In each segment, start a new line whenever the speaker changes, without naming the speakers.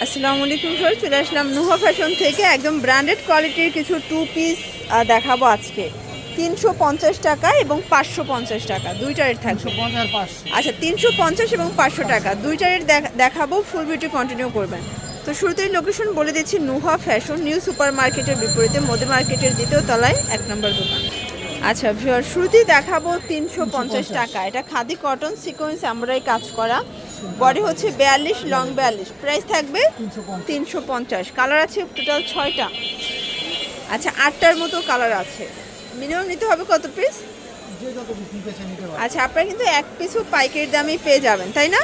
আসসালামু আলাইকুম স্যার, চলে আসলাম নুহা ফ্যাশন থেকে একদম ব্র্যান্ডেড কোয়ালিটির কিছু টু পিস দেখাবো আজকে 350 টাকা এবং 550 টাকা দুইটা রেট থাকবে। আচ্ছা, 350 এবং 500 টাকা দুইটা রেট দেখাবো। ফুল ভিডিও কন্টিনিউ করবেন। তো শুরুতেই লোকেশন বলে দিচ্ছি, নুহা ফ্যাশন নিউ সুপার মার্কেটের বিপরীতে মোদি মার্কেটের দ্বিতীয় তলায় 1 নম্বর দোকান। আচ্ছা ভিউয়ার, শুরুতেই দেখাবো 350 টাকা। এটা খাদি কটন সিকোয়েন্স এমব্রয়ডারি কাজ করা, বডি হচ্ছে 42, লং 42, প্রাইস থাকবে 350। কালার আছে টোটাল 6টা। আচ্ছা, 8টার মতো কালার আছে। মিনিমাম নিতে হবে কত পিস? আচ্ছা, আপনারা কিন্তু এক পিসও পাইকারি দামে পেয়ে যাবেন, তাই না?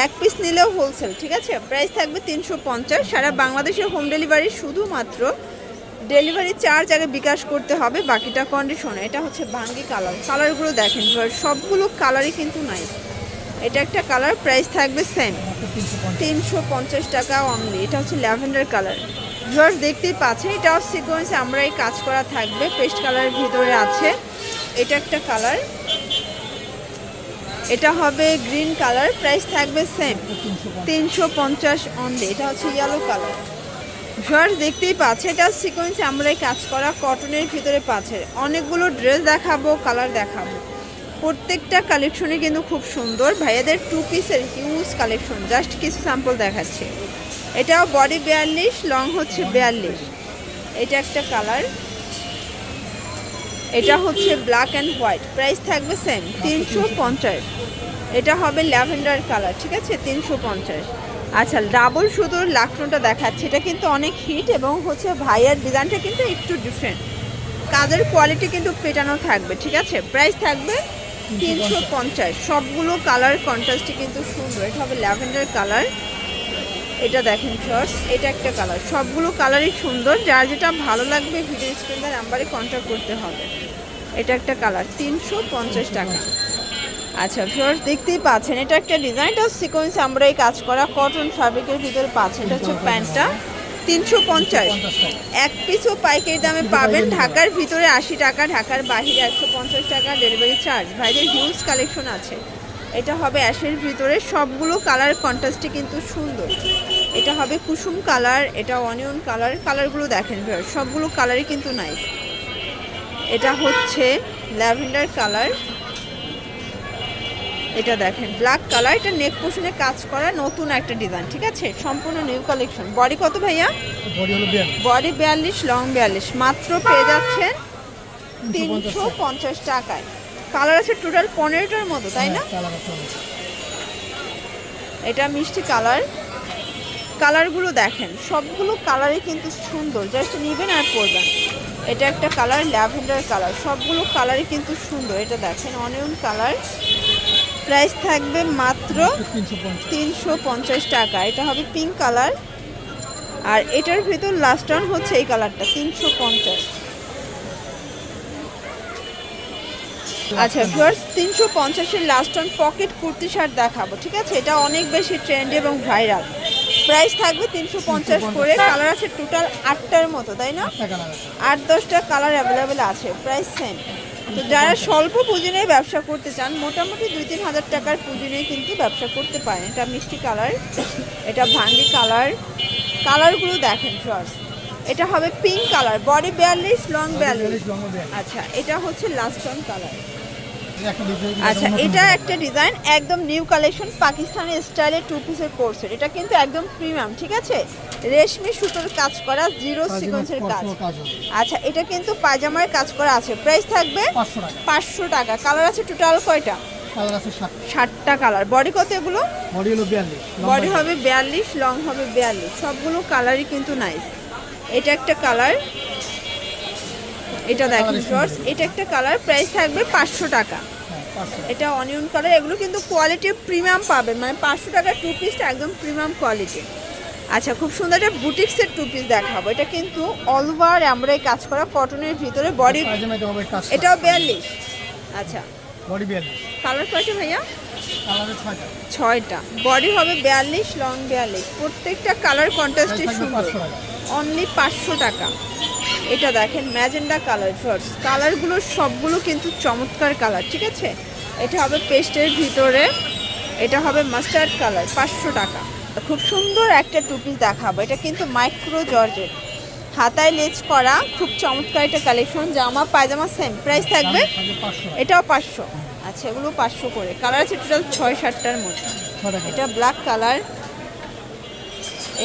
এক পিস নিলেও হোলসেল, ঠিক আছে। প্রাইস থাকবে 350। সারা বাংলাদেশে হোম ডেলিভারি, শুধুমাত্র ডেলিভারি চার্জ আগে বিকাশ করতে হবে, বাকিটা কন্ডিশনে। এটা হচ্ছে ভাঙ্গি কালার। কালারগুলো দেখেন, সবগুলো কালারই কিন্তু নাই। এটা একটা কালার, প্রাইস থাকবে সেম 350 টাকা অনলি। এটা হচ্ছে ল্যাভেন্ডার কালার। ভিউয়ার্স দেখতেই পাচ্ছেন, এটাও সিকোয়েন্সে আমরা এই কাজ করা থাকবে, পেস্ট কালারের ভিতরে আছে। এটা একটা কালার, এটা হবে গ্রিন কালার, প্রাইস থাকবে সেম 350 অনলি। এটা হচ্ছে ইয়েলো কালার। ভিউয়ার্স দেখতেই পাচ্ছে, এটা সিকোয়েন্সে আমরা এই কাজ করা কটনের ভিতরে পাচ্ছে। অনেকগুলো ড্রেস দেখাবো, কালার দেখাবো। প্রত্যেকটা কালেকশনই কিন্তু খুব সুন্দর। ভাইয়াদের টু পিসের হিউজ কালেকশন, জাস্ট কিছু স্যাম্পল দেখাচ্ছে। এটাও বডি 42, লং হচ্ছে 42। এটা একটা কালার, এটা হচ্ছে ব্ল্যাক অ্যান্ড হোয়াইট, প্রাইস থাকবে সেম 350। এটা হবে ল্যাভেন্ডার কালার, ঠিক আছে, 350। আচ্ছা, ডাবল সুতোর লাকড়োটা দেখাচ্ছে। এটা কিন্তু অনেক হিট এবং হচ্ছে ভাইয়ার ডিজাইনটা কিন্তু একটু ডিফারেন্ট। কাজের কোয়ালিটি কিন্তু পেটানো থাকবে, ঠিক আছে। প্রাইস থাকবে 350। সবগুলো কালার কন্ট্রাস্টই কিন্তু সুন্দর। এটা হবে ল্যাভেন্ডার কালার। এটা দেখেন শর্টস, এটা একটা কালার। সবগুলো কালারই সুন্দর, যার যেটা ভালো লাগবে ভিডিও স্ক্রিনের নাম্বারে কন্ট্যাক্ট করতে হবে। এটা একটা কালার, 350 টাকা। আচ্ছা ভিউয়ার্স দেখতেই পাচ্ছেন, এটা একটা ডিজাইনটা সিকোয়েন্স আমরা এই কাজ করা কটন ফ্যাব্রিকের ভিতরে পাচ্ছেন। এটা হচ্ছে প্যান্টটা, 350। এক পিসও পাইকারি দামে পাবেন। ঢাকার ভিতরে 80 টাকা, ঢাকার বাইরে 150 টাকা ডেলিভারি চার্জ। ভাইদের হিউজ কালেকশন আছে। এটা হবে অ্যাশের ভিতরে, সবগুলো কালার কন্ট্রাস্টে কিন্তু সুন্দর। এটা হবে কুসুম কালার, এটা অনিয়ন কালার। কালারগুলো দেখেন ভিউয়ার্স, সবগুলো কালারই কিন্তু নাইস। এটা হচ্ছে ল্যাভেন্ডার কালার। এটা দেখেন ব্ল্যাক কালার। এটা নেক পোর্শনে কাজ করা নতুন একটা ডিজাইন, ঠিক আছে, সম্পূর্ণ নিউ কালেকশন। বডি কত ভাইয়া? বডি 42, লং 42, মাত্র পেয়ে যাচ্ছেন 350 টাকায়। কালার আছে টোটাল 15টার মতো, তাই না? এটা মিষ্টি কালার। কালারগুলো দেখেন, সবগুলো কালারই কিন্তু সুন্দর, জাস্ট নেবেন আর পরবেন। এটা একটা কালার, ল্যাভেন্ডার কালার। সবগুলো কালারই কিন্তু সুন্দর। এটা দেখেন অনিয়ন কালার, প্রাইস থাকবে মাত্র 350 টাকা। এটা হবে পিঙ্ক কালার, আর এটার ভিতর লাস্ট অন হচ্ছে এই কালারটা, 350। আচ্ছা ভিউয়ার্স, 350-এর last on pocket kurti shirt দেখাবো, ঠিক আছে। এটা অনেক বেশি ট্রেন্ড এবং ভাইরাল। প্রাইস থাকবে 350 করে। কালার আছে টোটাল 8টার মতো, তাই না? 8-10টা কালার অ্যাভেলেবেল আছে। Price same. তো যারা স্বল্প পুঁজি নিয়ে ব্যবসা করতে চান, মোটামুটি 2-3 হাজার টাকার পুঁজি নিয়ে কিন্তু ব্যবসা করতে পারেন। এটা মিষ্টি কালার, এটা ভাঙ্গি কালার। কালারগুলো দেখেন ফার্স্ট। এটা হবে পিঙ্ক কালার, বডি 42, লং 42। আচ্ছা, এটা হচ্ছে লাস্ট অন কালার। আচ্ছা, এটা একটা ডিজাইন, একদম নিউ কালেকশন, পাকিস্তানি স্টাইলে টু পিসের কোর্সের। এটা কিন্তু একদম প্রিমিয়াম, ঠিক আছে। রেশমি সুতোর কাজ করা, জিরো সিকোয়েন্সের কাজ। আচ্ছা, এটা কিন্তু পায়জামার কাজ করা আছে। প্রাইস থাকবে 500 টাকা। কালার আছে টোটাল কয়টা? 60টা কালার। বডি কত এগুলো? বডি হবে 42, লং হবে 42। সবগুলো কালারই কিন্তু নাইস। এটা একটা কালার, এটা দেখেন শর্টস, এটা একটা কালার। প্রাইস থাকবে 500 টাকা। এটা অনিয়ন কালার। এগুলো কিন্তু কোয়ালিটি প্রিমিয়াম পাবেন, মানে 500 টাকার টু পিসটা একদম প্রিমিয়াম কোয়ালিটি। আচ্ছা, খুব সুন্দর একটা বুটিক্সের টু পিস দেখাবো। এটা কিন্তু অল ওভার আমরা এই কাজ করা কটনের ভিতরে, বডি এটাও 42। আচ্ছা, বডি 42। কালার কয়টা ভাইয়া? 6টা। বডি হবে 42, লং 42। প্রত্যেকটা কালার কন্ট্রাস্টে সুন্দর। অনলি 500 টাকা। এটা দেখেন ম্যাজেন্ডা কালার। ফার্স্ট কালারগুলো সবগুলো কিন্তু চমৎকার কালার, ঠিক আছে। এটা হবে পেস্টের ভিতরে, এটা হবে মাস্টার্ড কালার, 500 টাকা। খুব সুন্দর একটা টু পিস দেখাবো, এটা কিন্তু মাইক্রো জর্জেট, হাতায় লেজ করা, খুব চমৎকার একটা কালেকশন। জামা পায়জামা সেম প্রাইস থাকবে, এটাও 500। আচ্ছা, এগুলো 500 করে। কালার আছে টোটাল 6-7টার মধ্যে। এটা ব্ল্যাক কালার,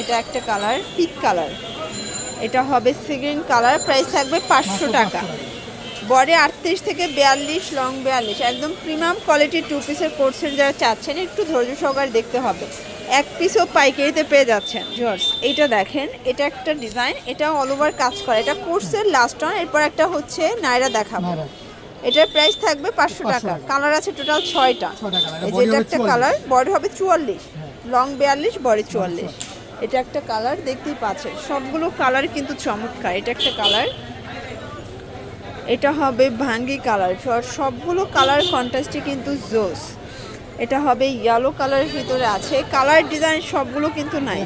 এটা একটা কালার পিক কালার, এটা হবে সি গ্রিন কালার, প্রাইস থাকবে 500 টাকা। বডি 38 থেকে 42, লং 42, একদম প্রিমিয়াম কোয়ালিটির টু পিসের কোর্সের যারা চাচ্ছেন একটু ধৈর্য সহকারে দেখতে হবে। এক পিসও পাইকারিতে পেয়ে যাচ্ছেন জর্জ। এইটা দেখেন, এটা একটা ডিজাইন, এটা অল ওভার কাজ করা, এটা কোর্সের লাস্ট অন। এরপর একটা হচ্ছে নাইরা দেখাবো, এটার প্রাইস থাকবে 500 টাকা। কালার আছে টোটাল 6টা। এই যে এটা একটা কালার, বডি হবে 44, লং 42, বডি 44। এটা একটা কালার, দেখতেই পাচ্ছেন সবগুলো কালার কিন্তু চমৎকার। এটা একটা কালার, এটা হবে ভাঙ্গি কালার, সবগুলো কালার কন্ট্রাস্টে কিন্তু জোস। এটা হবে ইয়েলো কালারের ভিতরে আছে, কালার ডিজাইন সবগুলো কিন্তু নাই।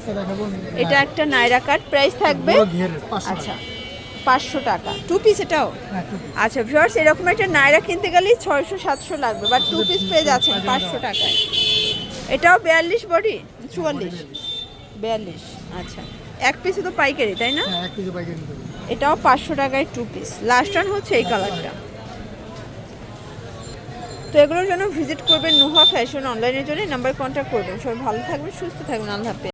এটা একটা নাইরা কাট, প্রাইস থাকবে আচ্ছা 500 টাকা। টু পিস এটাও আচ্ছা ভিউয়ার্স, এরকম একটা নাইরা কিনতে গেলেই 600-700 লাগবে, বাট টু পিস পেয়ে যাচ্ছেন 500 টাকায়। এটাও 42 বডি 44, 42। আচ্ছা, এক পিসে তো পাইকারি তাই না? এটাও 500 টাকায় টু পিস। লাস্ট ওয়ান হচ্ছে এই কালারটা। তো এগুলোর জন্য ভিজিট করবেন নুহা ফ্যাশন অনলাইনের জন্য, নাম্বার কন্ট্যাক্ট করবেন। সবাই ভালো থাকবেন, সুস্থ থাকবেন, আল্লাহ হাফেজ।